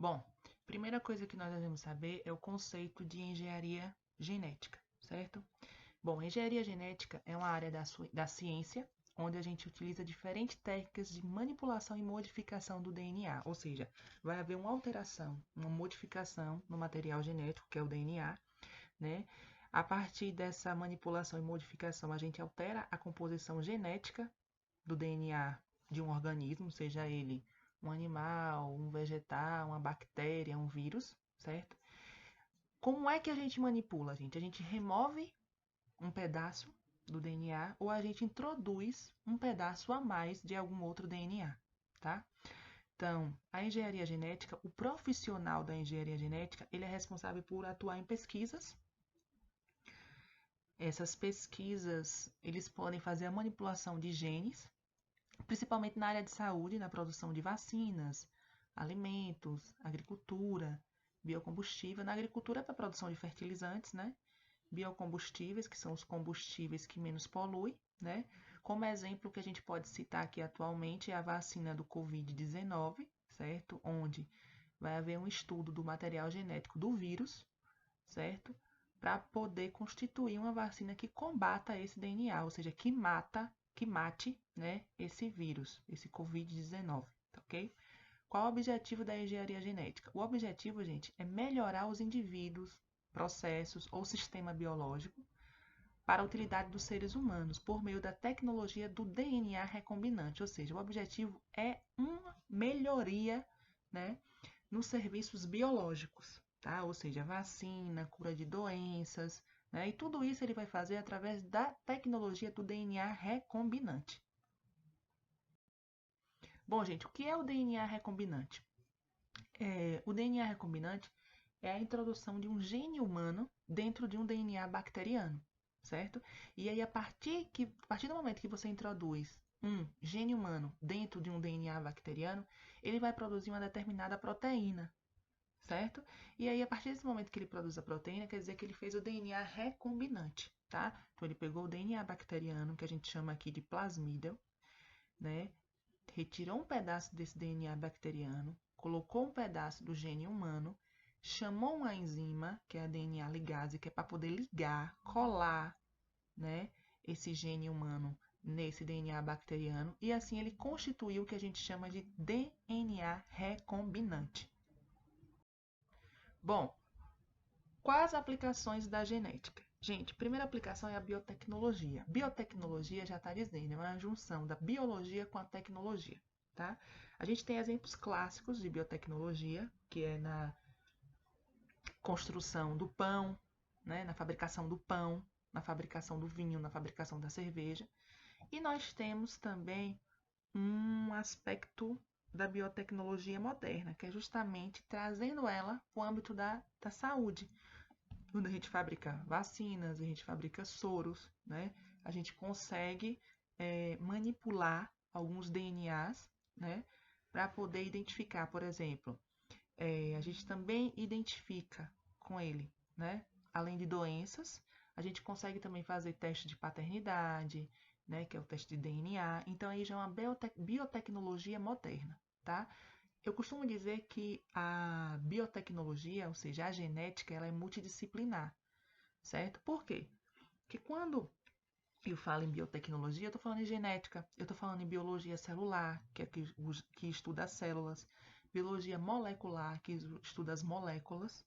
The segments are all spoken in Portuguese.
Bom, primeira coisa que nós devemos saber é o conceito de engenharia genética, certo? Bom, engenharia genética é uma área da ciência onde a gente utiliza diferentes técnicas de manipulação e modificação do DNA, ou seja, vai haver uma alteração, uma modificação no material genético, que é o DNA, né? A partir dessa manipulação e modificação, a gente altera a composição genética do DNA de um organismo, seja ele um animal, um vegetal, uma bactéria, um vírus, certo? Como é que a gente manipula, gente? A gente remove um pedaço do DNA ou a gente introduz um pedaço a mais de algum outro DNA, tá? Então, a engenharia genética, o profissional da engenharia genética, ele é responsável por atuar em pesquisas. Essas pesquisas, eles podem fazer a manipulação de genes, principalmente na área de saúde, na produção de vacinas, alimentos, agricultura, biocombustível. Na agricultura, para a produção de fertilizantes, né? Biocombustíveis, que são os combustíveis que menos poluem, né? Como exemplo que a gente pode citar aqui atualmente é a vacina do Covid-19, certo? Onde vai haver um estudo do material genético do vírus, certo? Para poder constituir uma vacina que combata esse DNA, ou seja, que mate, né, esse vírus, esse Covid-19, tá ok? Qual o objetivo da engenharia genética? O objetivo, gente, é melhorar os indivíduos, processos ou sistema biológico para a utilidade dos seres humanos por meio da tecnologia do DNA recombinante, ou seja, o objetivo é uma melhoria, né, nos serviços biológicos, tá? Ou seja, vacina, cura de doenças, né? E tudo isso ele vai fazer através da tecnologia do DNA recombinante. Bom, gente, o que é o DNA recombinante? O DNA recombinante é a introdução de um gene humano dentro de um DNA bacteriano, certo? E aí, a partir do momento que você introduz um gene humano dentro de um DNA bacteriano, ele vai produzir uma determinada proteína, certo? E aí, a partir desse momento que ele produz a proteína, quer dizer que ele fez o DNA recombinante, tá? Então, ele pegou o DNA bacteriano, que a gente chama aqui de plasmídio, né? Retirou um pedaço desse DNA bacteriano, colocou um pedaço do gene humano, chamou uma enzima, que é a DNA ligase, que é para poder ligar, colar, né, esse gene humano nesse DNA bacteriano, e assim ele constituiu o que a gente chama de DNA recombinante. Bom, quais aplicações da genética? Gente, primeira aplicação é a biotecnologia. Biotecnologia já está dizendo, é uma junção da biologia com a tecnologia, tá? A gente tem exemplos clássicos de biotecnologia, que é na construção do pão, né? Na fabricação do pão, na fabricação do vinho, na fabricação da cerveja. E nós temos também um aspecto da biotecnologia moderna, que é justamente trazendo ela para o âmbito da saúde, quando a gente fabrica vacinas, a gente fabrica soros, né? A gente consegue manipular alguns DNAs, né? Para poder identificar, por exemplo, a gente também identifica com ele, né? Além de doenças, a gente consegue também fazer teste de paternidade, né? Que é o teste de DNA. Então, aí já é uma biotecnologia moderna, tá? Eu costumo dizer que a biotecnologia, ou seja, a genética, ela é multidisciplinar, certo? Por quê? Porque quando eu falo em biotecnologia, eu estou falando em genética, eu estou falando em biologia celular, que é que estuda as células, biologia molecular, que estuda as moléculas,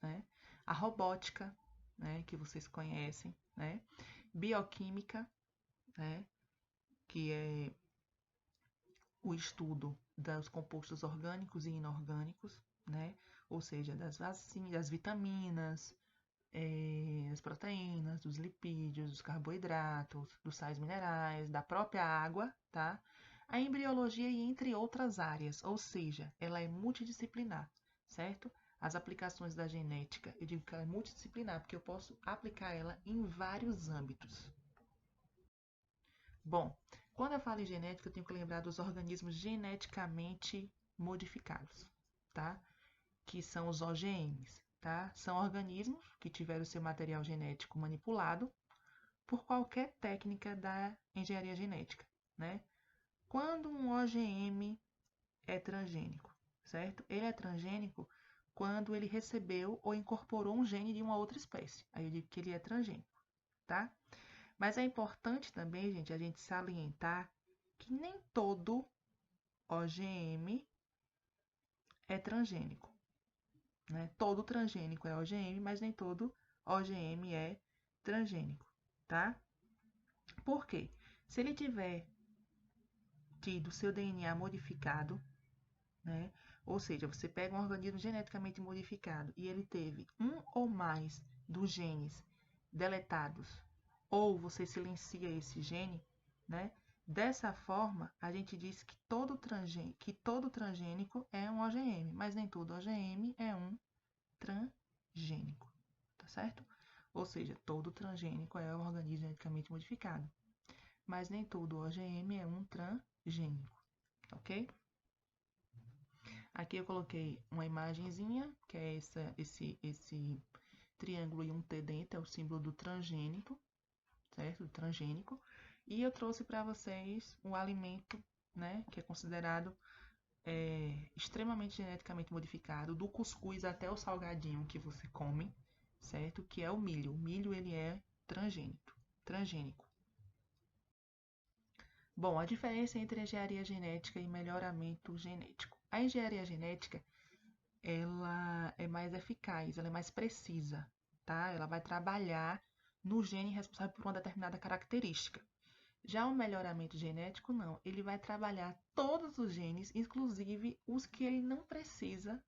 né? A robótica, né? Que vocês conhecem, né? Bioquímica, né? Que é o estudo dos compostos orgânicos e inorgânicos, né? Ou seja, das vacinas, das vitaminas, das proteínas, dos lipídios, dos carboidratos, dos sais minerais, da própria água, tá? A embriologia e entre outras áreas, ou seja, ela é multidisciplinar, certo? As aplicações da genética, eu digo que ela é multidisciplinar porque eu posso aplicar ela em vários âmbitos. Bom, quando eu falo em genética, eu tenho que lembrar dos organismos geneticamente modificados, tá? Que são os OGMs, tá? São organismos que tiveram seu material genético manipulado por qualquer técnica da engenharia genética, né? Quando um OGM é transgênico, certo? Ele é transgênico quando ele recebeu ou incorporou um gene de uma outra espécie. Aí eu digo que ele é transgênico, tá? Mas é importante também, gente, a gente salientar que nem todo OGM é transgênico, né? Todo transgênico é OGM, mas nem todo OGM é transgênico, tá? Por quê? Se ele tiver tido seu DNA modificado, né? Ou seja, você pega um organismo geneticamente modificado e ele teve um ou mais dos genes deletados, ou você silencia esse gene, né? Dessa forma, a gente diz que todo transgênico é um OGM, mas nem todo OGM é um transgênico, tá certo? Ou seja, todo transgênico é um organismo geneticamente modificado, mas nem todo OGM é um transgênico, ok? Aqui eu coloquei uma imagenzinha, que é esse triângulo e um T dentro, é o símbolo do transgênico, certo? Do transgênico. E eu trouxe para vocês o alimento, né, que é considerado extremamente geneticamente modificado, do cuscuz até o salgadinho que você come, certo? Que é o milho. O milho, ele é transgênico. Bom, a diferença entre engenharia genética e melhoramento genético. A engenharia genética, ela é mais eficaz, ela é mais precisa, tá? Ela vai trabalhar no gene responsável por uma determinada característica. Já o melhoramento genético, não. Ele vai trabalhar todos os genes, inclusive os que ele não precisa,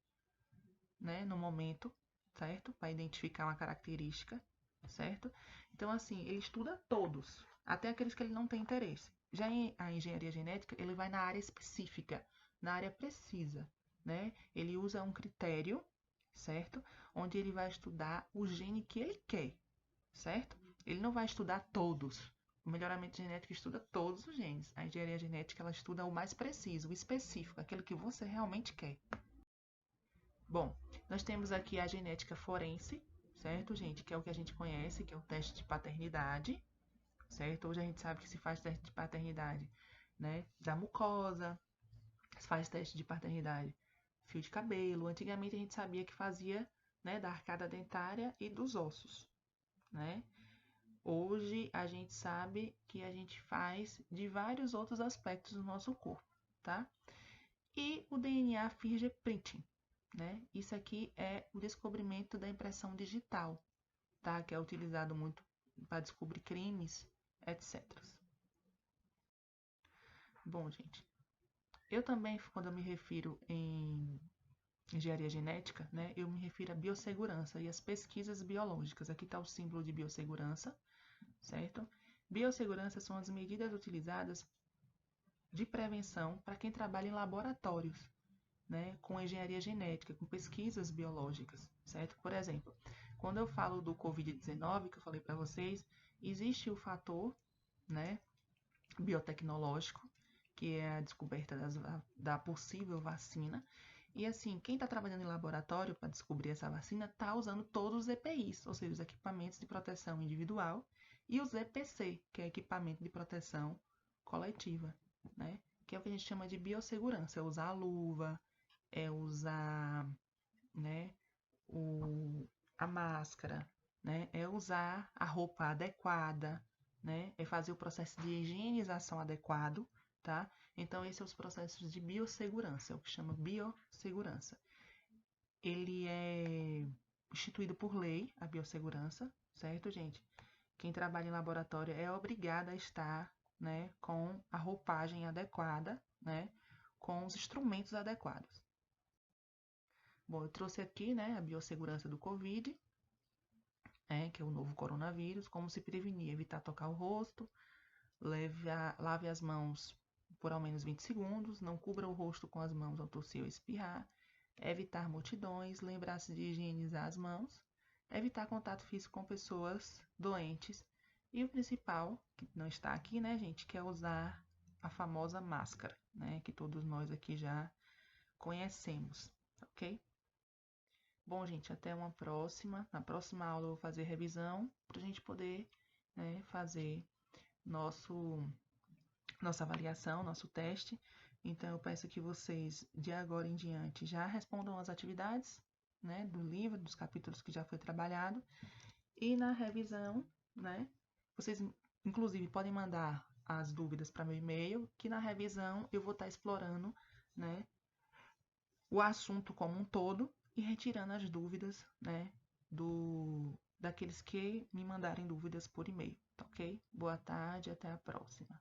né, no momento, certo? Para identificar uma característica, certo? Então, assim, ele estuda todos, até aqueles que ele não tem interesse. Já a engenharia genética, ele vai na área específica, na área precisa, né? Ele usa um critério, certo? Onde ele vai estudar o gene que ele quer, certo? Ele não vai estudar todos. O melhoramento genético estuda todos os genes. A engenharia genética, ela estuda o mais preciso, o específico, aquele que você realmente quer. Bom, nós temos aqui a genética forense, certo, gente? Que é o que a gente conhece, que é o teste de paternidade, certo? Hoje a gente sabe que se faz teste de paternidade, né, da mucosa, se faz teste de paternidade fio de cabelo. Antigamente a gente sabia que fazia, né, da arcada dentária e dos ossos, né? Hoje a gente sabe que a gente faz de vários outros aspectos do nosso corpo, tá? E o DNA fingerprinting, né? Isso aqui é o descobrimento da impressão digital, tá? Que é utilizado muito para descobrir crimes, etc. Bom, gente, eu também, quando eu me refiro em engenharia genética, né, eu me refiro à biossegurança e às pesquisas biológicas. Aqui está o símbolo de biossegurança, certo? Biossegurança são as medidas utilizadas de prevenção para quem trabalha em laboratórios, né, com engenharia genética, com pesquisas biológicas, certo? Por exemplo, quando eu falo do Covid-19, que eu falei para vocês, existe o fator, né, biotecnológico, que é a descoberta da possível vacina. E assim, quem está trabalhando em laboratório para descobrir essa vacina está usando todos os EPIs, ou seja, os equipamentos de proteção individual, e os EPC, que é equipamento de proteção coletiva, né? Que é o que a gente chama de biossegurança, é usar a luva, é usar, né, a máscara, né? É usar a roupa adequada, né? É fazer o processo de higienização adequado, tá? Então, esses são os processos de biossegurança, é o que chama biossegurança. Ele é instituído por lei, a biossegurança, certo, gente? Quem trabalha em laboratório é obrigado a estar, né, com a roupagem adequada, né, com os instrumentos adequados. Bom, eu trouxe aqui, né, a biossegurança do Covid, né, que é o novo coronavírus, como se prevenir, evitar tocar o rosto, lave as mãos por ao menos 20 segundos, não cubra o rosto com as mãos ao tossir ou espirrar, evitar multidões, lembrar-se de higienizar as mãos, evitar contato físico com pessoas doentes e o principal, que não está aqui, né, gente, que é usar a famosa máscara, né, que todos nós aqui já conhecemos, ok? Bom, gente, até uma próxima. Na próxima aula eu vou fazer revisão para a gente poder, né, fazer nossa avaliação, nosso teste. Então, eu peço que vocês, de agora em diante, já respondam as atividades, né, do livro, dos capítulos que já foi trabalhado. E na revisão, né, vocês, inclusive, podem mandar as dúvidas para meu e-mail, que na revisão eu vou estar explorando, né, o assunto como um todo e retirando as dúvidas, né, daqueles que me mandarem dúvidas por e-mail, tá ok? Boa tarde, até a próxima.